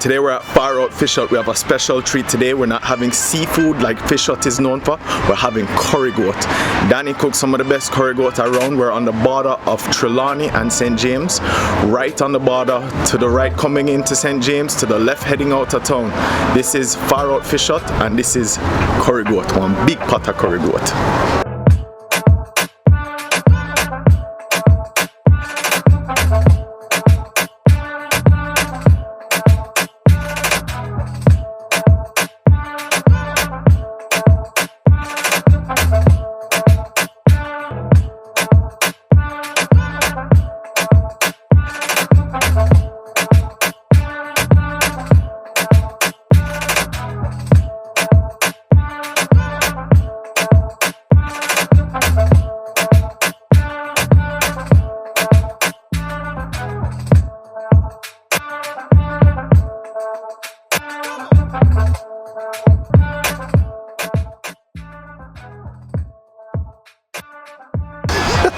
Today we're at Far Out Fish Hut. We have a special treat today. We're not having seafood like Fish Hut is known for. We're having curry goat. Danny cooks some of the best curry goat around. We're on the border of Trelawney and St. James. Right on the border, to the right coming into St. James, to the left heading out of town. This is Far Out Fish Hut and this is curry goat. One big pot of curry goat.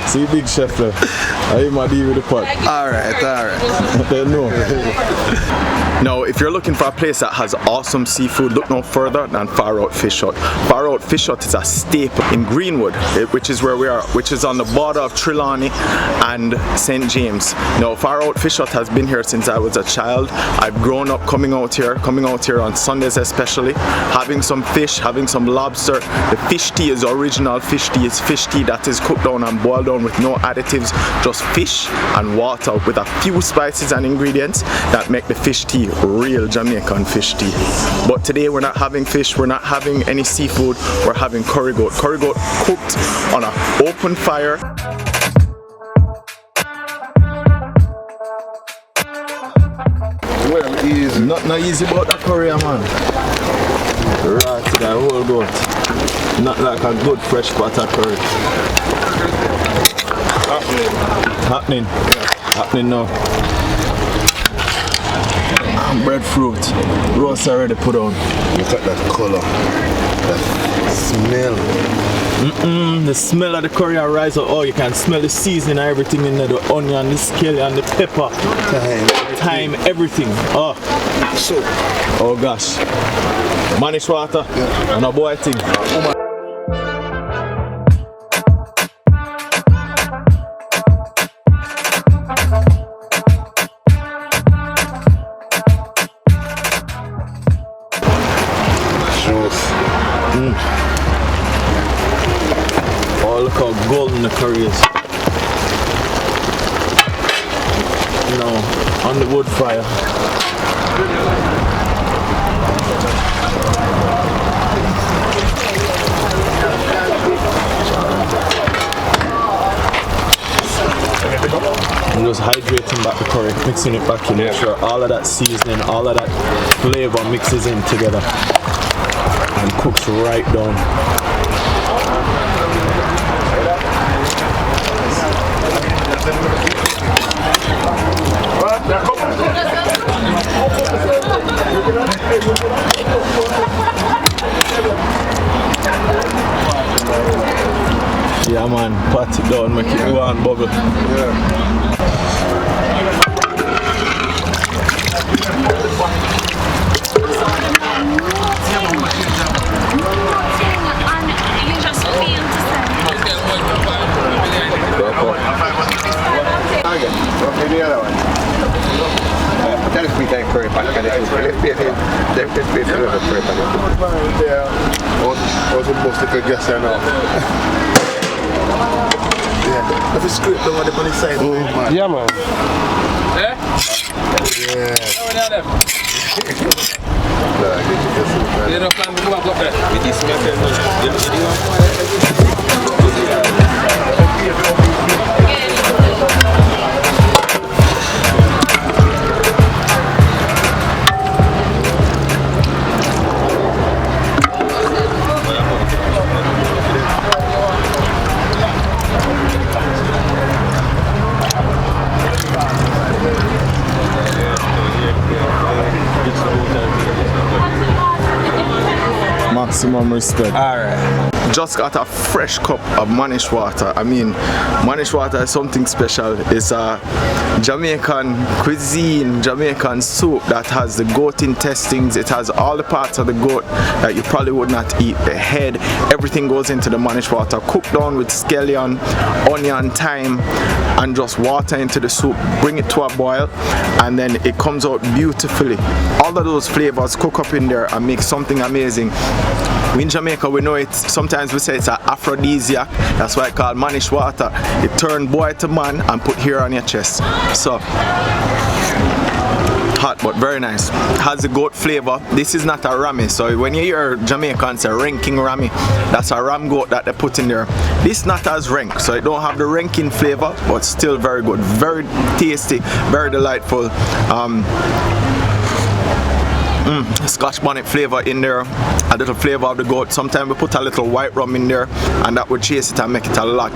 See big chef there. I am deal with the pot. Alright. No. Now, if you're looking for a place that has awesome seafood, look no further than Far Out Fish Hut. Far Out Fish Hut is a staple in Greenwood, which is where we are, which is on the border of Trelawney and St. James. Now, Far Out Fish Hut has been here since I was a child. I've grown up coming out here on Sundays especially, having some fish, having some lobster. The fish tea is original fish tea. It's fish tea that is cooked down and boiled down with no additives, just fish and water with a few spices and ingredients that make the fish tea real Jamaican fish tea. But today we're not having fish, we're not having any seafood, we're having curry goat. Curry goat cooked on an open fire. Well, easy. Not easy about that curry, man. Right to the whole goat. Not like a good fresh pot of curry. Happening now. Breadfruit. Roast already put on. Look at that color. That smell. The smell of the curry rise up. Oh, you can smell the seasoning and everything in there. The onion, the scallion, the pepper. Thyme, everything. Oh. So. Oh gosh. Mannish Wata. Yeah. And a boy thing. Oh, look how golden the curry is. You know, on the wood fire. I'm just hydrating back the curry, mixing it back in, make sure all of that seasoning, all of that flavor mixes in together and cooks right down. Yeah man, pat it down, make it go and bubble. If it's script on the bunny side, man. Yeah, man. Maximum respect. Alright. just got a fresh cup of Mannish water. I mean, Mannish water is something special. It's a Jamaican cuisine, Jamaican soup that has the goat intestines. It has all the parts of the goat that you probably would not eat. The head, everything goes into the Mannish water, cooked down with scallion, onion, thyme, and just water into the soup. Bring it to a boil, and then it comes out beautifully. All of those flavors cook up in there and make something amazing. In Jamaica, we know it, sometimes we say it's an aphrodisiac. That's why it's called Mannish water. It turn boy to man and put hair on your chest. So, hot but very nice. Has the goat flavor. This is not a rammy, so when you hear Jamaicans say ranking rammy, that's a ram goat that they put in there. This not as rank, so it don't have the ranking flavor, but still very good, very tasty, very delightful. Scotch bonnet flavor in there, a little flavor of the goat. Sometimes we put a little white rum in there, and that would chase it and make it a lot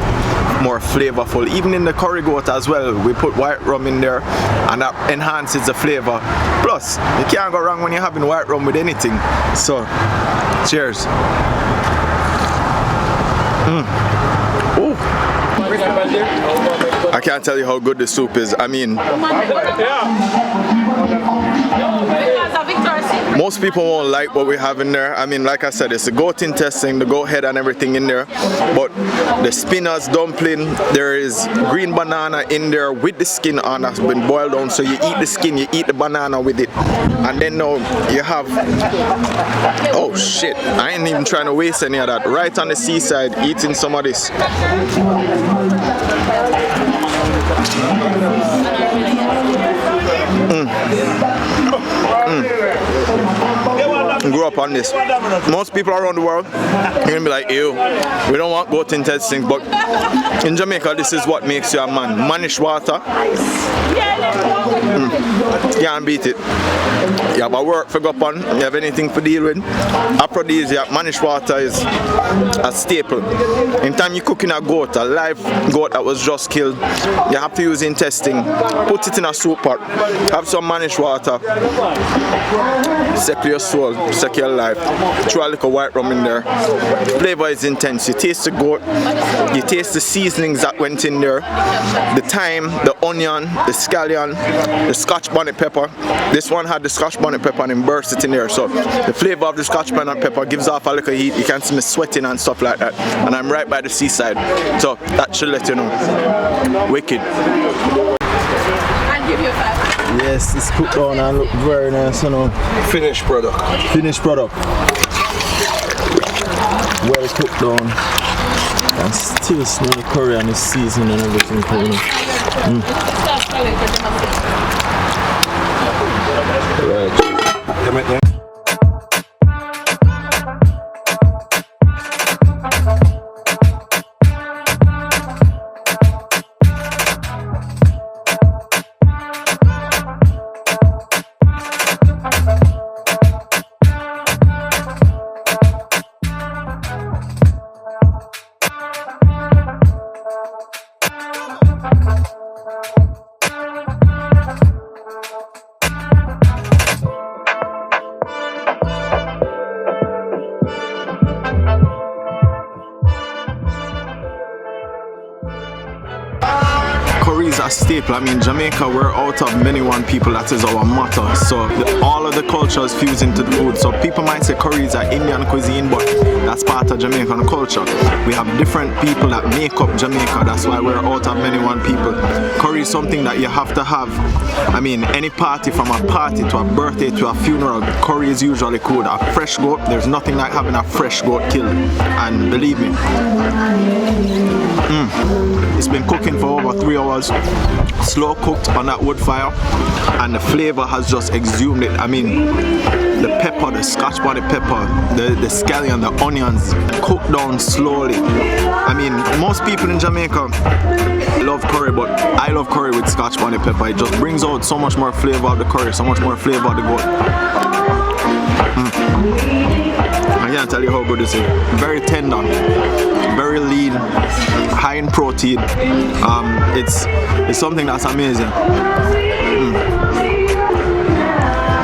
more flavorful. Even in the curry goat as well, we put white rum in there, and that enhances the flavor. Plus, you can't go wrong when you're having white rum with anything. So, cheers. Ooh. I can't tell you how good the soup is. I mean, most people won't like what we have in there. I mean, like I said, it's the goat intestine, the goat head and everything in there. But the spinach dumpling, there is green banana in there with the skin on that's been boiled down. So you eat the skin, you eat the banana with it. And then now you have, oh shit, I ain't even trying to waste any of that. Right on the seaside, eating some of this. Grew up on this. Most people around the world are gonna be like, ew, we don't want goat intestines, but in Jamaica this is what makes you a man. Mannish water. Can't beat it. You have a work for go on, you have anything to deal with. Aphrodisiac, Mannish water is a staple. Anytime you're cooking a goat, a live goat that was just killed, you have to use intestine. Put it in a soup pot. Have some Mannish water. Secure your soul, secure your life. Throw a little white rum in there. Flavor is intense. You taste the goat, you taste the seasonings that went in there, the thyme, the onion, the scallion, the Scotch bonnet pepper. This one had the Scotch bonnet pepper and burst it in there. So the flavor of the Scotch bonnet pepper gives off a little heat. You can see me sweating and stuff like that. And I'm right by the seaside. So that should let you know. Wicked. I'll give you 5. Yes, it's cooked down and look very nice, you know. Finished product. Finished product. Well cooked down. And still smell the curry and the seasoning and everything, you know. Right. Curry is a staple. I mean, Jamaica, we're out of many one people. That is our motto. So all of the cultures fuse into the food. So people might say curry is an Indian cuisine, but that's part of Jamaican culture. We have different people that make up Jamaica. That's why we're out of many one people. Curry is something that you have to have. I mean, any party, from a party to a birthday to a funeral, curry is usually good. A fresh goat, there's nothing like having a fresh goat killed. And believe me, it's been cooking for over 3 hours, slow cooked on that wood fire, and the flavor has just exhumed it. I mean, the pepper, the Scotch bonnet pepper, the scallion, the onions, cooked down slowly. I mean, most people in Jamaica love curry, but I love curry with Scotch bonnet pepper. It just brings out so much more flavor of the curry, so much more flavor of the goat. I can't tell you how good this is. Very tender, very lean, high in protein. It's something that's amazing.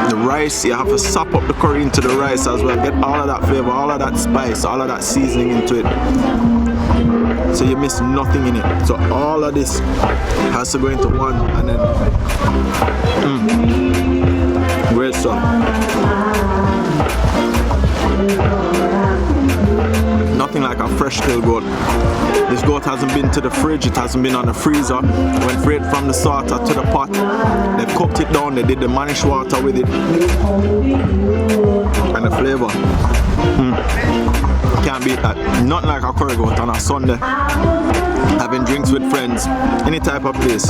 The rice, you have to sop up the curry into the rice as well. Get all of that flavor, all of that spice, all of that seasoning into it. So you miss nothing in it. So all of this has to go into one, and then great stuff. Nothing like a fresh killed goat. This goat hasn't been to the fridge, it hasn't been on the freezer. Went straight from the slaughter to the pot. They cooked it down, they did the Mannish water with it. And the flavor. Can't beat that. Not like a curry goat on a Sunday. Having drinks with friends, any type of place.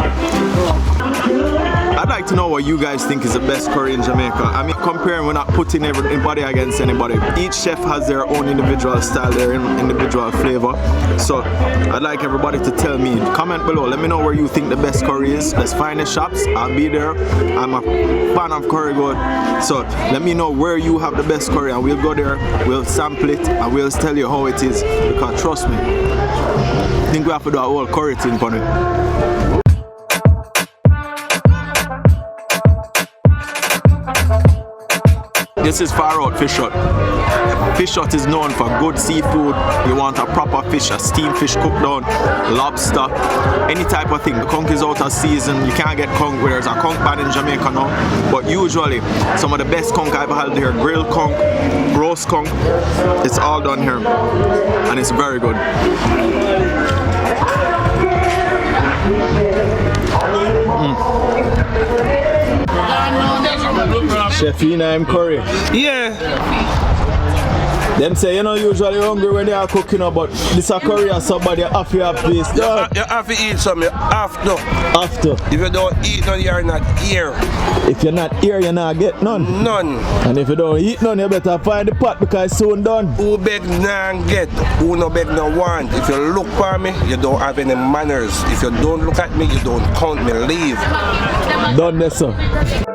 I'd like to know what you guys think is the best curry in Jamaica. I mean, comparing, we're not putting anybody against anybody. Each chef has their own individual style, their individual flavor. So I'd like everybody to tell me, comment below, let me know where you think the best curry is. Let's find the shops, I'll be there. I'm a fan of curry goat. So let me know where you have the best curry, and we'll go there, we'll sample it, and we'll tell you how it is. Because trust me, I think we have to do a whole curry thing for it. This is Far Out Fish Hut. Fish Hut is known for good seafood. You want a proper fish, a steamed fish cooked down, lobster, any type of thing. The conch is out of season. You can't get conch, where there's a conch ban in Jamaica now. But usually, some of the best conch I've had here, grilled conch, roast conch, it's all done here. And it's very good. Chefina, I'm curry. Yeah. Them say you know usually hungry when they are cooking up, but this a curry or somebody have to have place. You have to eat some, you have to. After. If you don't eat none, you're not here. If you're not here, you not get none. None. And if you don't eat none, you better find the pot because it's soon done. Who beg nah get, who no beg no want. If you look for me, you don't have any manners. If you don't look at me, you don't count me, leave. Done this, sir.